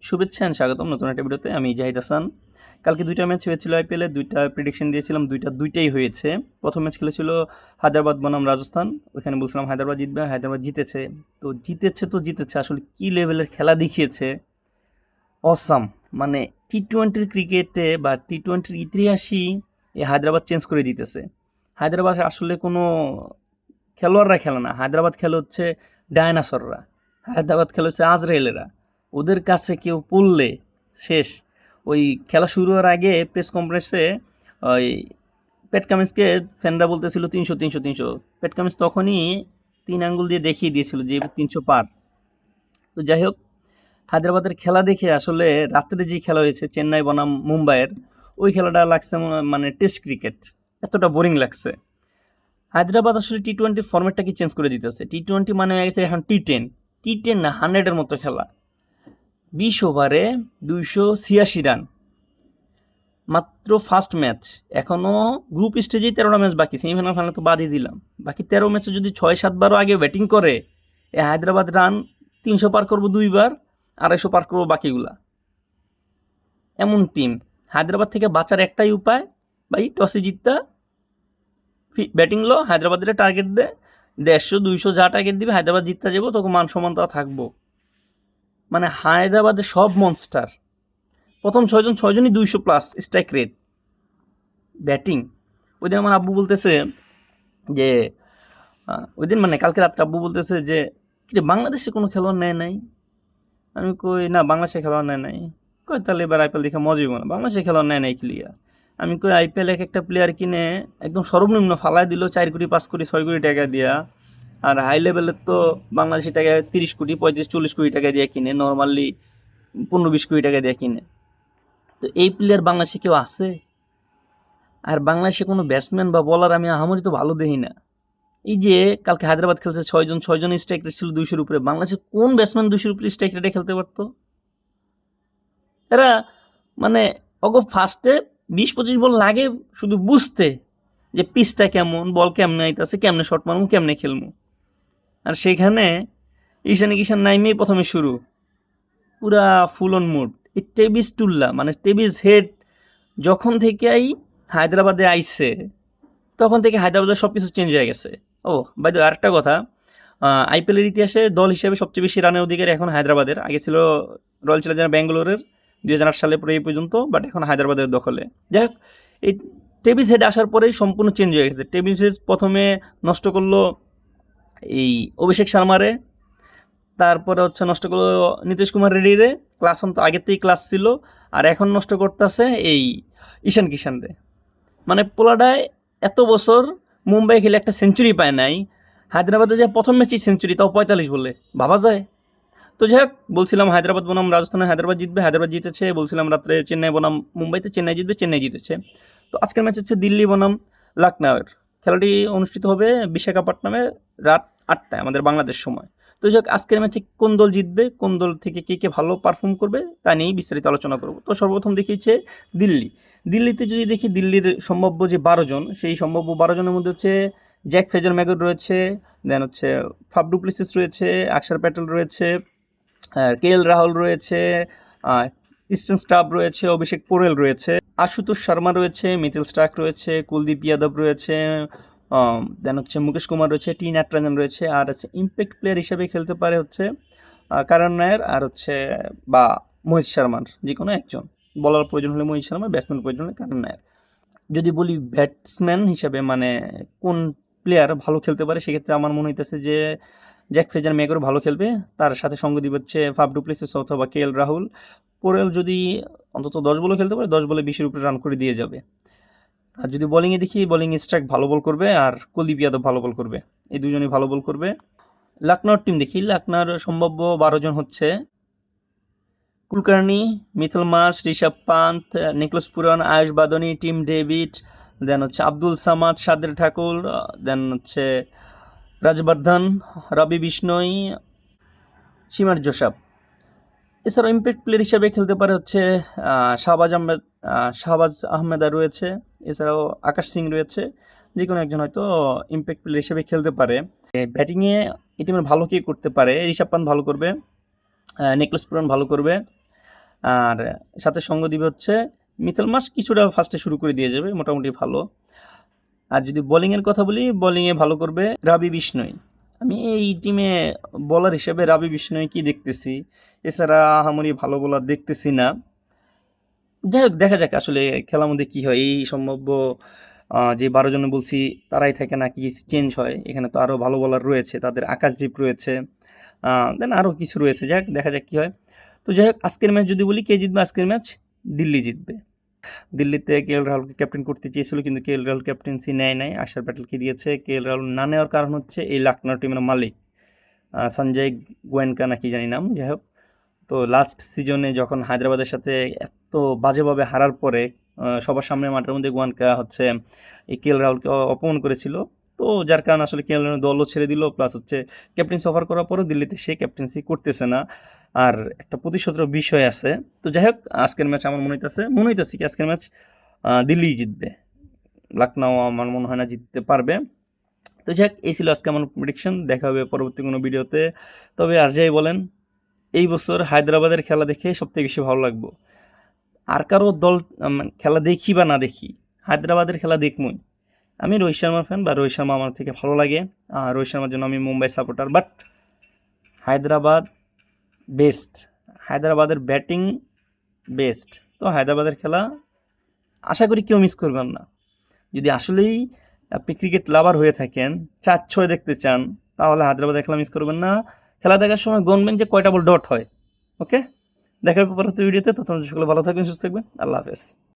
শুভেচ্ছা এন্ড স্বাগতম নতুন একটা ভিডিওতে। আমি জাহিদ হাসান। কালকে দুইটা ম্যাচ হয়েছিল আইপিএলে, দুইটা প্রেডিকশন দিয়েছিলাম, দুইটাই হয়েছে। প্রথম ম্যাচ খেলেছিল হায়দ্রাবাদ বনাম রাজস্থান। ওইখানে বলছিলাম হায়দ্রাবাদ জিতবে, হায়দ্রাবাদ জিতেছে। তো জিতেছে আসলে কী লেভেলের খেলা দেখিয়েছে, অসাম। মানে টি-20 ক্রিকেটে বা টি-20 ইতিহাসই এই হায়দ্রাবাদ চেঞ্জ করে দিতেছে। হায়দ্রাবাদ আসলে কোনো খেলোয়াড়রা খেলে না, হায়দ্রাবাদ খেলে হচ্ছে ডায়নাসররা, হায়দ্রাবাদ খেলে হচ্ছে আজরায়েলেরা। ওদের কাছে কেউ পড়লে শেষ। ওই খেলা শুরু হওয়ার আগে প্রেস কনফারেন্সে ওই প্যাট কামিন্সকে ফ্যানরা বলতেছিল 300 300 300। প্যাট কামিন্স তখনই 3 আঙ্গুল দিয়ে দেখিয়ে দিয়েছিল যে 300 পার। তো যাই হোক, হায়দ্রাবাদের খেলা দেখে আসলে রাত্রে যে খেলা হয়েছে চেন্নাই বনাম মুম্বাইয়ের, ওই খেলাটা লাগছে মানে টেস্ট ক্রিকেট, এতটা বোরিং লাগছে। হায়দ্রাবাদ আসলে টি-20 ফর্মেটটাকে চেঞ্জ করে দিতেছে। টি-20 মানে হয়ে গেছে এখন টি-10, টি-10 না 100-এর মতো খেলা। 20 ওভারে 286 রান, মাত্র ফার্স্ট ম্যাচ। এখনও গ্রুপ স্টেজেই 13টা ম্যাচ বাকি, সেমিফাইনাল ফাইনাল তো বাদই দিলাম। বাকি 13 ম্যাচে যদি 6-7বারও আগে ব্যাটিং করে, এ হায়দ্রাবাদ রান 300 পার করবো 2বার, 250 পার করবো বাকিগুলা। এমন টিম। হায়দ্রাবাদ থেকে বাঁচার একটাই উপায়, ভাই টসে জিততা ব্যাটিং লো, হায়দ্রাবাদের টার্গেট দে, 150-200 যা টার্গেট দিবে হায়দ্রাবাদ জিততে যাবো, তোকে মান সমান তা থাকবো। মানে হায়দ্রাবাদের সব মনস্টার, প্রথম 6জনই 200+ স্ট্রাইক রেট। ব্যাটিং ওই দিন আমার আব্বু বলতেছে যে ওই দিন মানে কালকে রাত্রে আব্বু বলতেছে যে বাংলাদেশে কোনো খেলোয়াড় নেয় নাই। আমি কই না, বাংলাদেশে খেলোয়াড় নেয় নাই। কই তাহলে এবার আইপিএল দেখে মজাই না, বাংলাদেশে খেলোয়াড় নেয় নাই ক্লিয়ার। আমি কই আইপিএল এক একটা প্লেয়ার কিনে একদম সর্বনিম্ন ফালায় দিল 4 কোটি 5 কোটি 6 কোটি টাকা দিয়া। আর হাই লেভেলের তো বাংলাদেশি টাকা 30 কোটি 35 40 কোটি টাকা দিয়ে কিনে, নর্মালি 15-20 কোটি টাকা দিয়ে কিনে। তো এই প্লেয়ার বাংলাদেশে কেউ আছে? আর বাংলাদেশে কোনো ব্যাটসম্যান বা বলার আমি আহামরি তো ভালো দেখি না। এই যে কালকে হায়দ্রাবাদ খেলছে 6জন স্ট্রাইক রেট ছিল 200-র উপরে। বাংলাদেশে কোন ব্যাটসম্যান 200-র উপরে স্ট্রাইক রেটে খেলতে পারতো? এরা মানে ফার্স্টে 20-25 বল লাগে শুধু বুঝতে যে পিচটা কেমন, বল কেমনে আইতাছে, কেমনে শট মারমু, কেমনে খেলমু। আর সেখানে ঈশানী কিষান নাইমেই প্রথমে শুরু, পুরা ফুল অন মুড। এই টেভিস টুল্লা মানে টেভিস হেড যখন থেকেই হায়দ্রাবাদে আইছে, তখন থেকে হায়দ্রাবাদের সব কিছু চেঞ্জ হয়ে গেছে। ও বাই দ্য আরেকটা কথা, আইপিএলের ইতিহাসে দল হিসেবে সবচেয়ে বেশি রানের অধিকারী এখন হায়দ্রাবাদের। আগে ছিল রয়্যাল চ্যালেঞ্জার্স ব্যাঙ্গালোরের 2008 সালে পরে এই পর্যন্ত, বাট এখন হায়দ্রাবাদের দখলে। যাই হোক, এই টেভিস হেড আসার পরেই সম্পূর্ণ চেঞ্জ হয়ে গেছে। টেভিস হেড প্রথমে নষ্ট করলো এই অভিষেক শর্মারে, তারপরে হচ্ছে নষ্ট করলো নীতিশ কুমার রেড্ডিরে। ক্লাস তো আগের থেকেই ক্লাস ছিল, আর এখন নষ্ট করতেছে এই ঈশান কিষানরে। মানে পোলাডায় এত বছর মুম্বাই খেলে একটা সেঞ্চুরি পায় নাই, হায়দ্রাবাদে যে প্রথম ম্যাচই সেঞ্চুরি, তাও 45 বলে, ভাবা যায়? তো যাই হোক, বলছিলাম হায়দ্রাবাদ বনাম রাজস্থানে হায়দ্রাবাদ জিতবে, হায়দ্রাবাদ জিতেছে। বলছিলাম রাত্রে চেন্নাই বনাম মুম্বাইতে চেন্নাই জিতবে, চেন্নাই জিতেছে। তো আজকের ম্যাচ হচ্ছে দিল্লি বনাম লখনউয়ের। খেলাটি অনুষ্ঠিত হবে বিশাখাপট্টনমে রাত 8টায় আমাদের বাংলাদেশ সময়। তো যাই হোক, আজকের ম্যাচে কোন দল জিতবে, কোন দল থেকে কে ভালো পারফর্ম করবে তা নিয়েই বিস্তারিত আলোচনা করব। তো সর্বপ্রথম দেখিয়েছে দিল্লিতে যদি দেখি, দিল্লির সম্ভাব্য যে 12 জন, সেই সম্ভাব্য 12 জনের মধ্যে হচ্ছে জ্যাক ফেজার ম্যাগর রয়েছে, দেন হচ্ছে ফাফ ডু প্লেসিস রয়েছে, অক্ষর প্যাটেল রয়েছে, কেএল রাহুল রয়েছে, ইস্টার্ন স্টাব রয়েছে, অভিষেক পোরেল রয়েছে, আশুতোষ শর্মা রয়েছে, মিথিল স্টার্ক রয়েছে, কুলদীপ যাদব রয়েছে, দেন হচ্ছে মুকেশ কুমার রয়েছে, টি নাটরাজন রয়েছে। আর হচ্ছে ইম্প্যাক্ট প্লেয়ার হিসেবে খেলতে পারে হচ্ছে কারণ নায়ার, আর হচ্ছে বা মোহিত শর্মার যে কোনো একজন। বলার প্রয়োজন হলে মোহিত শর্মা, ব্যাটসম্যান প্রয়োজন হলে কারণ নায়ার। যদি বলি ব্যাটসম্যান হিসাবে মানে কোন প্লেয়ার ভালো খেলতে পারে, সেক্ষেত্রে আমার মনে হইতেছে যে জ্যাক ফেজার ম্যাগর ভালো খেলবে, তার সাথে সঙ্গ দিবে হচ্ছে ফাফ ডু প্লেসিস অথবা কেএল রাহুল। পোরেল যদি অন্তত 10 বলও খেলতে পারে, 10 বলে 20-এর উপরে রান করে দিয়ে যাবে। আর যদি বোলিংয়ে দেখি, বোলিং স্ট্রাইক ভালো বল করবে, আর কুলদীপ যাদব ভালো বল করবে, এই দুজনই ভালো বল করবে। লখনউর টিম দেখি, লখনউর সম্ভাব্য 12 জন হচ্ছে Kulkarni, Mitchell Marsh, Rishabh Pant, Nicholas Pooran, Ayush Badoni, Tim David, then হচ্ছে আব্দুল সামাদ, সাদের ঠাকুর, দেন হচ্ছে রাজবর্ধন, রবি বিষ্ণই, সীমার জোসাফ। এছাড়াও ইম্প্যাক্ট প্লেয়ার হিসেবে খেলতে পারে হচ্ছে শাহবাজ আহমেদা রয়েছে, এছাড়াও আকাশ সিং রয়েছে। যে কোনো একজন হয়তো ইম্প্যাক্ট প্লেয়ার হিসেবে খেলতে পারে। ব্যাটিংয়ে এই টিমের ভালো কে করতে পারে, ঋষভ পান্ত ভালো করবে, নিকোলাস পুরান ভালো করবে, আর সাথে সঙ্গ দিবে হচ্ছে মিথেল মার্শ, কিছুটা ফার্স্টে শুরু করে দিয়ে যাবে, মোটামুটি ভালো। আর যদি বোলিংয়ের কথা বলি, বোলিংয়ে ভালো করবে রাবি বিষ্ণই। আমি এই টিমে বোলার হিসেবে রাবি বিষ্ণই কি দেখতেছি, এছাড়া আহামরি ভালো বোলার দেখতেছি না। যাই হোক, দেখা যাক আসলে খেলার মধ্যে কী হয়। এই সম্ভাব্য যে 12 জন বলছি তারাই থাকে নাকি চেঞ্জ হয়, এখানে তো আরও ভালো বোলার রয়েছে, তাদের আকাশদ্বীপ রয়েছে, দেন আরও কিছু রয়েছে, যাই হোক দেখা যাক কী হয়। তো যাই হোক, আজকের ম্যাচ যদি বলি কে জিতবে, আজকের ম্যাচ দিল্লি জিতবে। দিল্লিতে KL রাহুলকে ক্যাপ্টেন করতে চেয়েছিল, কিন্তু KL রাহুল ক্যাপ্টেন্সি নেয় নাই, আশার প্যাটেলকে দিয়েছে। KL রাহুল না নেওয়ার কারণ হচ্ছে এই লখনৌ টিমের মালিক সঞ্জয় গোয়েনকা নাকি জানি নাম, যাই হোক। তো লাস্ট সিজনে যখন হায়দ্রাবাদের সাথে এত বাজেভাবে হারার পরে সবার সামনে মাঠের মধ্যে গোয়েনকা হচ্ছে এই KL রাহুলকে অপমান করেছিল, তো যার কারণে আসলে KL রাহুল দলও ছেড়ে দিল, প্লাস হচ্ছে ক্যাপ্টেন্সি অফার করার পরেও দিল্লিতে সে ক্যাপ্টেন্সি করতেছে না, আর একটা প্রতিশোধের বিষয় আছে। তো যাই হোক, আজকের ম্যাচ আমার মনে হইতেছে কি আজকের ম্যাচ দিল্লি জিতবে, লখনৌ আমার মনে হয় না জিততে পারবে। তো যাই হোক, এই ছিল আজকে আমার প্রেডিকশন। দেখা হবে পরবর্তী কোনো ভিডিওতে। তবে আর যাই বলেন, এই বছর হায়দ্রাবাদের খেলা দেখে সবথেকে বেশি ভালো লাগবো। আর কারো দল খেলা দেখি বা না দেখি, হায়দ্রাবাদের খেলা দেখবই। আমি রোহিত শর্মার ফ্যান, বা রোহিত শর্মা আমার থেকে ভালো লাগে, রোহিত শর্মার জন্য আমি Mumbai supporter. But Hyderabad best, হায়দ্রাবাদের ব্যাটিং বেস্ট। তো হায়দ্রাবাদের খেলা আশা করি কেউ মিস করবেন না। যদি আসলেই আপনি ক্রিকেট লাভার হয়ে থাকেন, 4-6 দেখতে চান, তাহলে হায়দ্রাবাদের খেলা মিস করবেন না। খেলা দেখার সময় গুনবেন যে কয়টা বল ডট হয়। ওকে, দেখার পর পরবর্তী ভিডিওতে। তখন সকলে ভালো থাকবেন, সুস্থ থাকবেন। আল্লাহ হাফেজ।